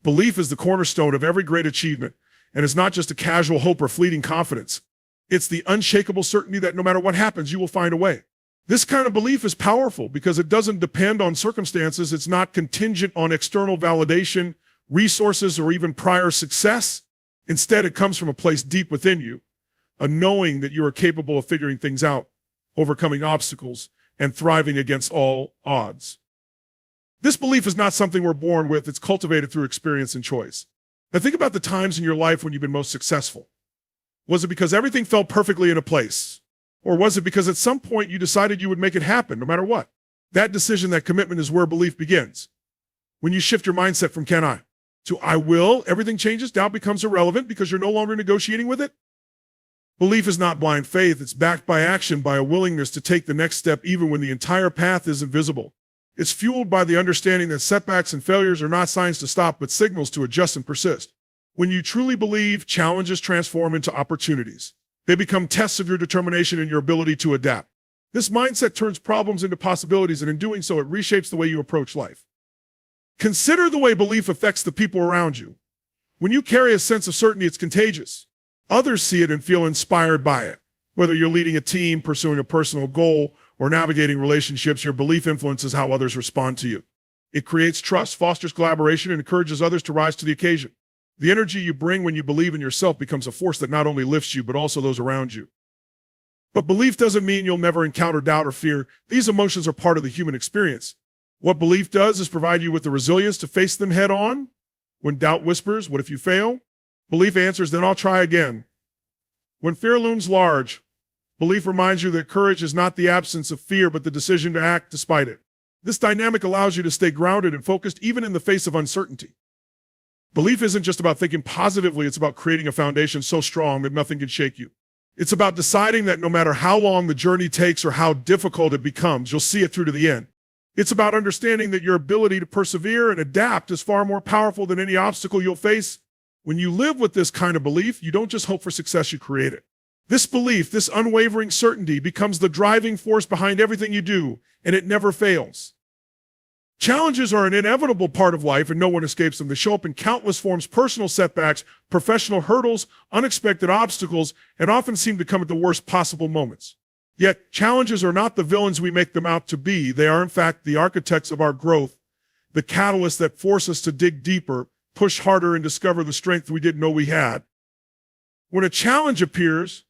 Belief is the cornerstone of every great achievement, and it's not just a casual hope or fleeting confidence. It's the unshakable certainty that no matter what happens, you will find a way. This kind of belief is powerful because it doesn't depend on circumstances. It's not contingent on external validation, resources, or even prior success. Instead, it comes from a place deep within you, a knowing that you are capable of figuring things out, overcoming obstacles, and thriving against all odds. This belief is not something we're born with. It's cultivated through experience and choice. Now think about the times in your life when you've been most successful. Was it because everything fell perfectly into place? Or was it because at some point you decided you would make it happen no matter what? That decision, that commitment is where belief begins. When you shift your mindset from can I to I will, everything changes. Doubt becomes irrelevant because you're no longer negotiating with it. Belief is not blind faith. It's backed by action, by a willingness to take the next step even when the entire path is invisible. It's fueled by the understanding that setbacks and failures are not signs to stop, but signals to adjust and persist. When you truly believe, challenges transform into opportunities. They become tests of your determination and your ability to adapt. This mindset turns problems into possibilities, and in doing so, it reshapes the way you approach life. Consider the way belief affects the people around you. When you carry a sense of certainty, it's contagious. Others see it and feel inspired by it. Whether you're leading a team, pursuing a personal goal, or navigating relationships, your belief influences how others respond to you. It creates trust, fosters collaboration, and encourages others to rise to the occasion. The energy you bring when you believe in yourself becomes a force that not only lifts you, but also those around you. But belief doesn't mean you'll never encounter doubt or fear. These emotions are part of the human experience. What belief does is provide you with the resilience to face them head on. When doubt whispers, what if you fail? Belief answers, then I'll try again. When fear looms large, belief reminds you that courage is not the absence of fear, but the decision to act despite it. This dynamic allows you to stay grounded and focused even in the face of uncertainty. Belief isn't just about thinking positively, it's about creating a foundation so strong that nothing can shake you. It's about deciding that no matter how long the journey takes or how difficult it becomes, you'll see it through to the end. It's about understanding that your ability to persevere and adapt is far more powerful than any obstacle you'll face. When you live with this kind of belief, you don't just hope for success, you create it. This belief, this unwavering certainty, becomes the driving force behind everything you do, and it never fails. Challenges are an inevitable part of life, and no one escapes them. They show up in countless forms: personal setbacks, professional hurdles, unexpected obstacles, and often seem to come at the worst possible moments. Yet, challenges are not the villains we make them out to be. They are, in fact, the architects of our growth, the catalysts that force us to dig deeper, push harder, and discover the strength we didn't know we had. When a challenge appears,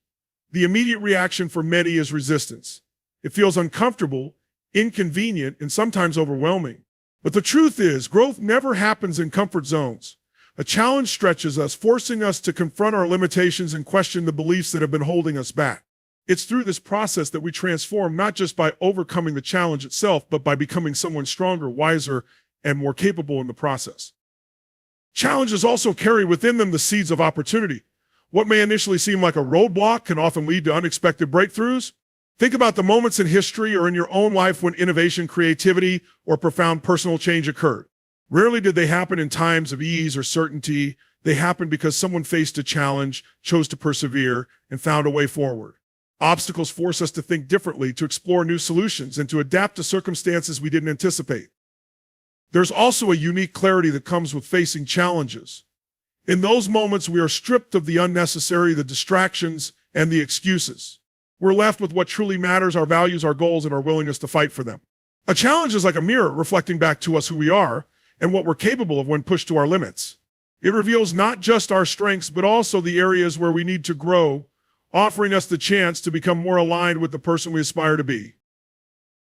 the immediate reaction for many is resistance. It feels uncomfortable, inconvenient, and sometimes overwhelming. But the truth is, growth never happens in comfort zones. A challenge stretches us, forcing us to confront our limitations and question the beliefs that have been holding us back. It's through this process that we transform, not just by overcoming the challenge itself, but by becoming someone stronger, wiser, and more capable in the process. Challenges also carry within them the seeds of opportunity. What may initially seem like a roadblock can often lead to unexpected breakthroughs. Think about the moments in history or in your own life when innovation, creativity, or profound personal change occurred. Rarely did they happen in times of ease or certainty. They happened because someone faced a challenge, chose to persevere, and found a way forward. Obstacles force us to think differently, to explore new solutions, and to adapt to circumstances we didn't anticipate. There's also a unique clarity that comes with facing challenges. In those moments, we are stripped of the unnecessary, the distractions, and the excuses. We're left with what truly matters: our values, our goals, and our willingness to fight for them. A challenge is like a mirror reflecting back to us who we are and what we're capable of when pushed to our limits. It reveals not just our strengths, but also the areas where we need to grow, offering us the chance to become more aligned with the person we aspire to be.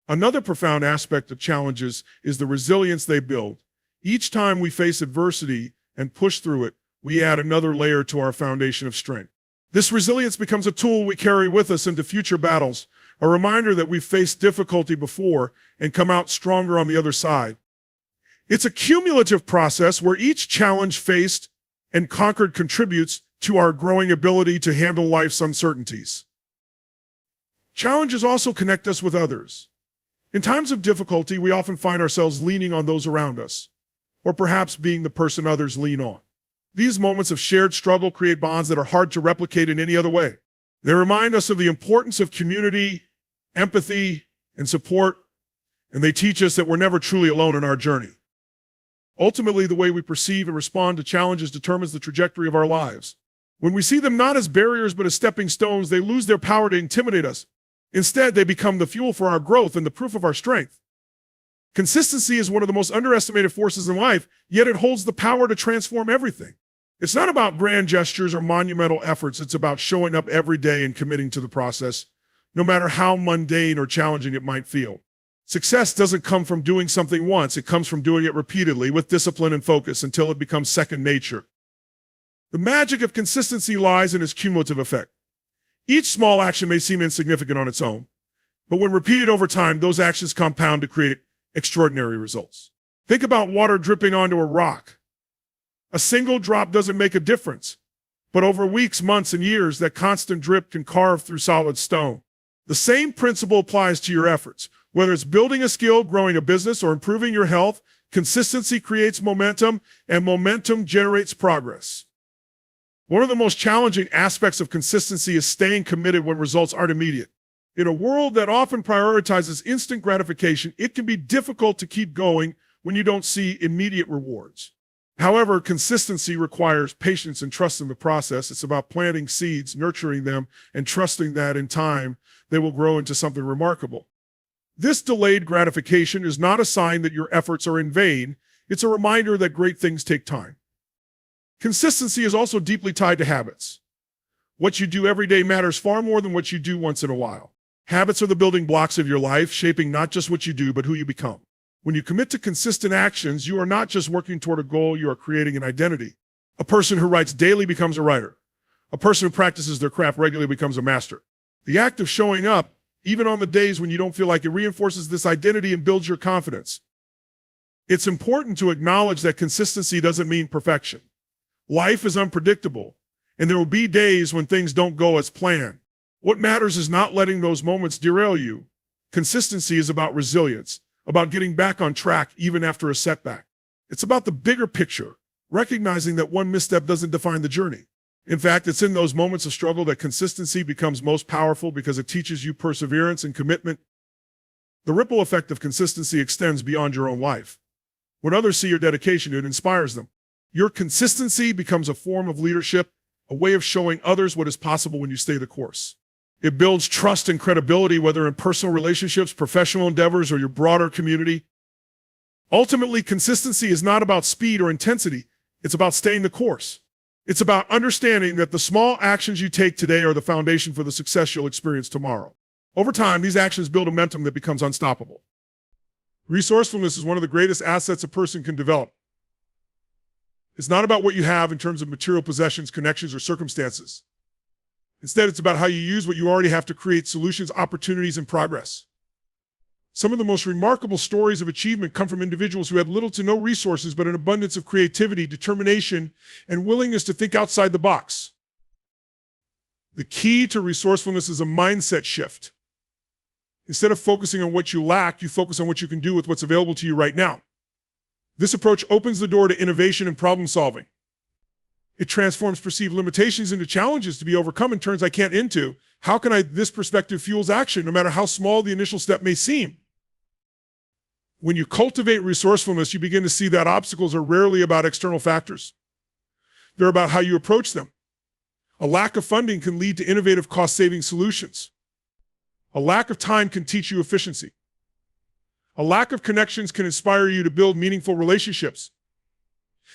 Another profound aspect of challenges is the resilience they build. Each time we face adversity and push through it, we add another layer to our foundation of strength. This resilience becomes a tool we carry with us into future battles, a reminder that we've faced difficulty before and come out stronger on the other side. It's a cumulative process where each challenge faced and conquered contributes to our growing ability to handle life's uncertainties. Challenges also connect us with others. In times of difficulty, we often find ourselves leaning on those around us, or perhaps being the person others lean on. These moments of shared struggle create bonds that are hard to replicate in any other way. They remind us of the importance of community, empathy, and support, and they teach us that we're never truly alone in our journey. Ultimately, the way we perceive and respond to challenges determines the trajectory of our lives. When we see them not as barriers but as stepping stones, they lose their power to intimidate us. Instead, they become the fuel for our growth and the proof of our strength. Consistency is one of the most underestimated forces in life, yet it holds the power to transform everything. It's not about grand gestures or monumental efforts. It's about showing up every day and committing to the process, no matter how mundane or challenging it might feel. Success doesn't come from doing something once. It comes from doing it repeatedly with discipline and focus until it becomes second nature. The magic of consistency lies in its cumulative effect. Each small action may seem insignificant on its own, but when repeated over time, those actions compound to create extraordinary results. Think about water dripping onto a rock. A single drop doesn't make a difference, but over weeks, months, and years, that constant drip can carve through solid stone. The same principle applies to your efforts. Whether it's building a skill, growing a business, or improving your health, consistency creates momentum, and momentum generates progress. One of the most challenging aspects of consistency is staying committed when results aren't immediate. In a world that often prioritizes instant gratification, it can be difficult to keep going when you don't see immediate rewards. However, consistency requires patience and trust in the process. It's about planting seeds, nurturing them, and trusting that in time they will grow into something remarkable. This delayed gratification is not a sign that your efforts are in vain. It's a reminder that great things take time. Consistency is also deeply tied to habits. What you do every day matters far more than what you do once in a while. Habits are the building blocks of your life, shaping not just what you do, but who you become. When you commit to consistent actions, you are not just working toward a goal, you are creating an identity. A person who writes daily becomes a writer. A person who practices their craft regularly becomes a master. The act of showing up, even on the days when you don't feel like it, reinforces this identity and builds your confidence. It's important to acknowledge that consistency doesn't mean perfection. Life is unpredictable, and there will be days when things don't go as planned. What matters is not letting those moments derail you. Consistency is about resilience, about getting back on track even after a setback. It's about the bigger picture, recognizing that one misstep doesn't define the journey. In fact, it's in those moments of struggle that consistency becomes most powerful because it teaches you perseverance and commitment. The ripple effect of consistency extends beyond your own life. When others see your dedication, it inspires them. Your consistency becomes a form of leadership, a way of showing others what is possible when you stay the course. It builds trust and credibility, whether in personal relationships, professional endeavors, or your broader community. Ultimately, consistency is not about speed or intensity. It's about staying the course. It's about understanding that the small actions you take today are the foundation for the success you'll experience tomorrow. Over time, these actions build a momentum that becomes unstoppable. Resourcefulness is one of the greatest assets a person can develop. It's not about what you have in terms of material possessions, connections, or circumstances. Instead, it's about how you use what you already have to create solutions, opportunities, and progress. Some of the most remarkable stories of achievement come from individuals who had little to no resources, but an abundance of creativity, determination, and willingness to think outside the box. The key to resourcefulness is a mindset shift. Instead of focusing on what you lack, you focus on what you can do with what's available to you right now. This approach opens the door to innovation and problem solving. It transforms perceived limitations into challenges to be overcome and turns I can't into. How can I? This perspective fuels action, no matter how small the initial step may seem. When you cultivate resourcefulness, you begin to see that obstacles are rarely about external factors. They're about how you approach them. A lack of funding can lead to innovative cost-saving solutions. A lack of time can teach you efficiency. A lack of connections can inspire you to build meaningful relationships.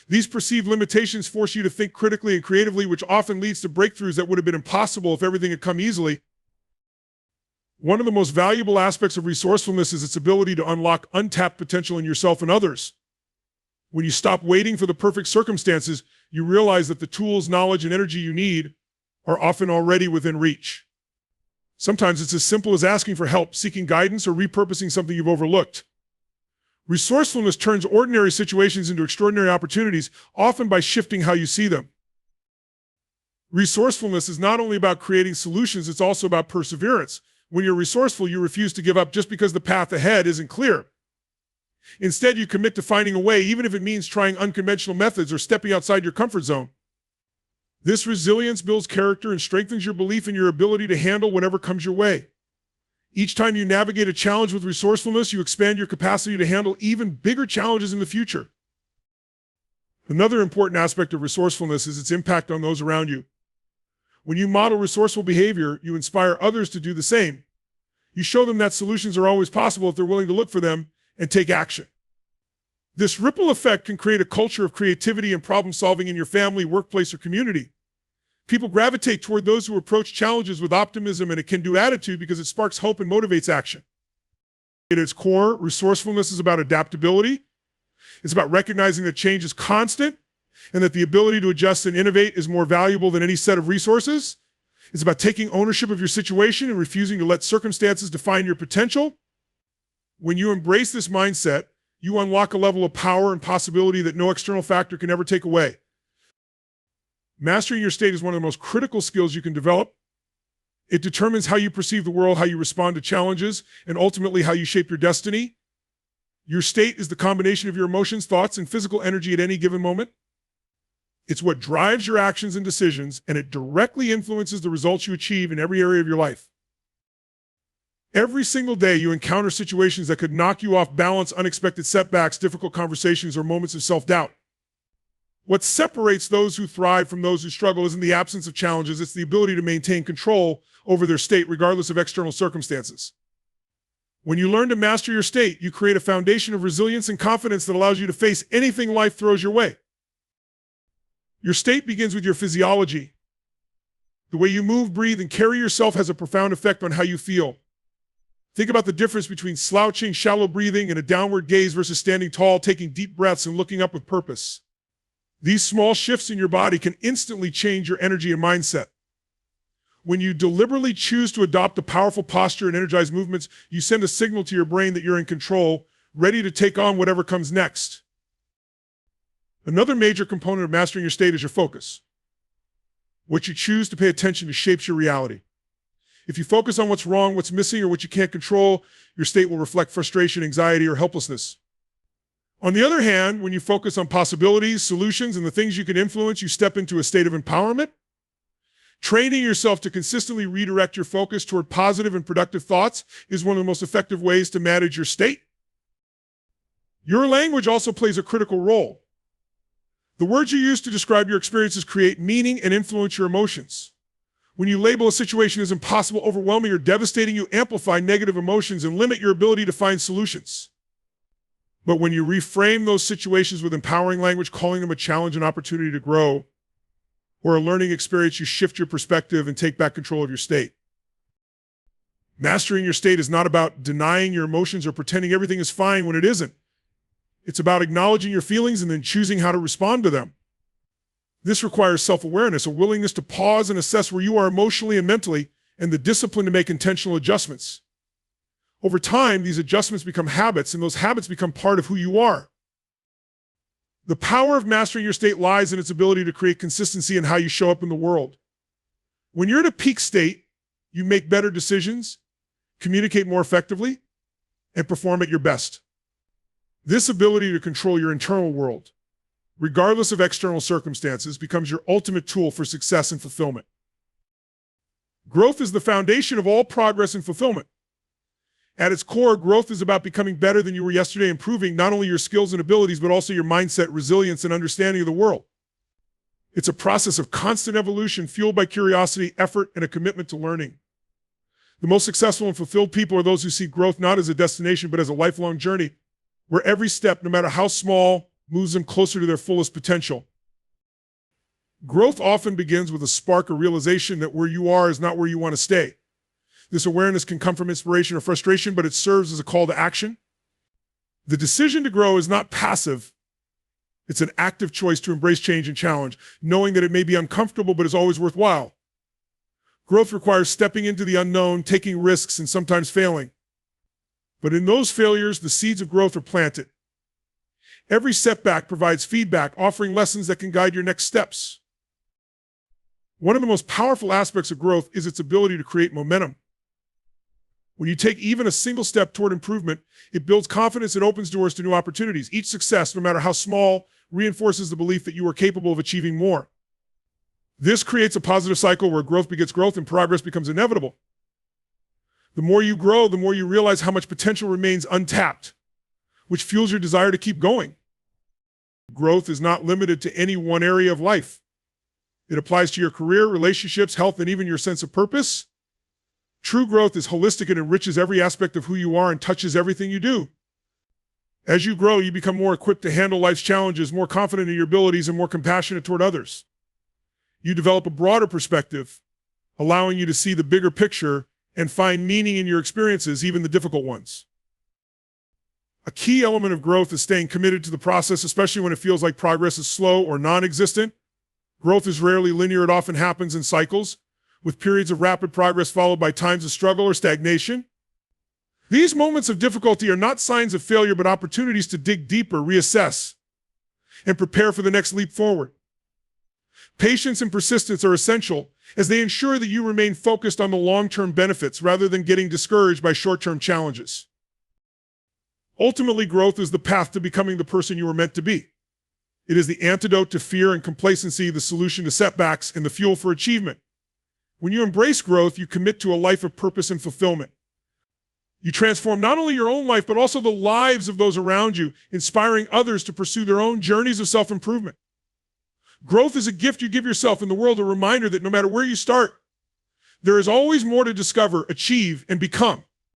These perceived limitations force you to think critically and creatively, which often leads to breakthroughs that would have been impossible if everything had come easily. One of the most valuable aspects of resourcefulness is its ability to unlock untapped potential in yourself and others. When you stop waiting for the perfect circumstances, you realize that the tools, knowledge, and energy you need are often already within reach. Sometimes it's as simple as asking for help, seeking guidance, or repurposing something you've overlooked. Resourcefulness turns ordinary situations into extraordinary opportunities, often by shifting how you see them. Resourcefulness is not only about creating solutions, it's also about perseverance. When you're resourceful, you refuse to give up just because the path ahead isn't clear. Instead, you commit to finding a way, even if it means trying unconventional methods or stepping outside your comfort zone. This resilience builds character and strengthens your belief in your ability to handle whatever comes your way. Each time you navigate a challenge with resourcefulness, you expand your capacity to handle even bigger challenges in the future. Another important aspect of resourcefulness is its impact on those around you. When you model resourceful behavior, you inspire others to do the same. You show them that solutions are always possible if they're willing to look for them and take action. This ripple effect can create a culture of creativity and problem solving in your family, workplace, or community. People gravitate toward those who approach challenges with optimism and a can-do attitude because it sparks hope and motivates action. At its core, resourcefulness is about adaptability. It's about recognizing that change is constant and that the ability to adjust and innovate is more valuable than any set of resources. It's about taking ownership of your situation and refusing to let circumstances define your potential. When you embrace this mindset, you unlock a level of power and possibility that no external factor can ever take away. Mastering your state is one of the most critical skills you can develop. It determines how you perceive the world, how you respond to challenges, and ultimately how you shape your destiny. Your state is the combination of your emotions, thoughts, and physical energy at any given moment. It's what drives your actions and decisions, and it directly influences the results you achieve in every area of your life. Every single day, you encounter situations that could knock you off balance, unexpected setbacks, difficult conversations, or moments of self-doubt. What separates those who thrive from those who struggle isn't the absence of challenges, it's the ability to maintain control over their state regardless of external circumstances. When you learn to master your state, you create a foundation of resilience and confidence that allows you to face anything life throws your way. Your state begins with your physiology. The way you move, breathe, and carry yourself has a profound effect on how you feel. Think about the difference between slouching, shallow breathing, and a downward gaze versus standing tall, taking deep breaths, and looking up with purpose. These small shifts in your body can instantly change your energy and mindset. When you deliberately choose to adopt a powerful posture and energized movements, you send a signal to your brain that you're in control, ready to take on whatever comes next. Another major component of mastering your state is your focus. What you choose to pay attention to shapes your reality. If you focus on what's wrong, what's missing, or what you can't control, your state will reflect frustration, anxiety, or helplessness. On the other hand, when you focus on possibilities, solutions, and the things you can influence, you step into a state of empowerment. Training yourself to consistently redirect your focus toward positive and productive thoughts is one of the most effective ways to manage your state. Your language also plays a critical role. The words you use to describe your experiences create meaning and influence your emotions. When you label a situation as impossible, overwhelming, or devastating, you amplify negative emotions and limit your ability to find solutions. But when you reframe those situations with empowering language, calling them a challenge and opportunity to grow, or a learning experience, you shift your perspective and take back control of your state. Mastering your state is not about denying your emotions or pretending everything is fine when it isn't. It's about acknowledging your feelings and then choosing how to respond to them. This requires self-awareness, a willingness to pause and assess where you are emotionally and mentally, and the discipline to make intentional adjustments. Over time, these adjustments become habits, and those habits become part of who you are. The power of mastering your state lies in its ability to create consistency in how you show up in the world. When you're at a peak state, you make better decisions, communicate more effectively, and perform at your best. This ability to control your internal world, regardless of external circumstances, becomes your ultimate tool for success and fulfillment. Growth is the foundation of all progress and fulfillment. At its core, growth is about becoming better than you were yesterday, improving not only your skills and abilities, but also your mindset, resilience, and understanding of the world. It's a process of constant evolution fueled by curiosity, effort, and a commitment to learning. The most successful and fulfilled people are those who see growth not as a destination, but as a lifelong journey, where every step, no matter how small, moves them closer to their fullest potential. Growth often begins with a spark or realization that where you are is not where you want to stay. This awareness can come from inspiration or frustration, but it serves as a call to action. The decision to grow is not passive. It's an active choice to embrace change and challenge, knowing that it may be uncomfortable, but is always worthwhile. Growth requires stepping into the unknown, taking risks, and sometimes failing. But in those failures, the seeds of growth are planted. Every setback provides feedback, offering lessons that can guide your next steps. One of the most powerful aspects of growth is its ability to create momentum. When you take even a single step toward improvement, it builds confidence and opens doors to new opportunities. Each success, no matter how small, reinforces the belief that you are capable of achieving more. This creates a positive cycle where growth begets growth and progress becomes inevitable. The more you grow, the more you realize how much potential remains untapped, which fuels your desire to keep going. Growth is not limited to any one area of life. It applies to your career, relationships, health, and even your sense of purpose. True growth is holistic and enriches every aspect of who you are and touches everything you do. As you grow, you become more equipped to handle life's challenges, more confident in your abilities, and more compassionate toward others. You develop a broader perspective, allowing you to see the bigger picture and find meaning in your experiences, even the difficult ones. A key element of growth is staying committed to the process, especially when it feels like progress is slow or non-existent. Growth is rarely linear. It often happens in cycles, with periods of rapid progress followed by times of struggle or stagnation. These moments of difficulty are not signs of failure, but opportunities to dig deeper, reassess, and prepare for the next leap forward. Patience and persistence are essential as they ensure that you remain focused on the long-term benefits rather than getting discouraged by short-term challenges. Ultimately, growth is the path to becoming the person you were meant to be. It is the antidote to fear and complacency, the solution to setbacks, and the fuel for achievement. When you embrace growth, you commit to a life of purpose and fulfillment. You transform not only your own life, but also the lives of those around you, inspiring others to pursue their own journeys of self-improvement. Growth is a gift you give yourself in the world, a reminder that no matter where you start, there is always more to discover, achieve, and become.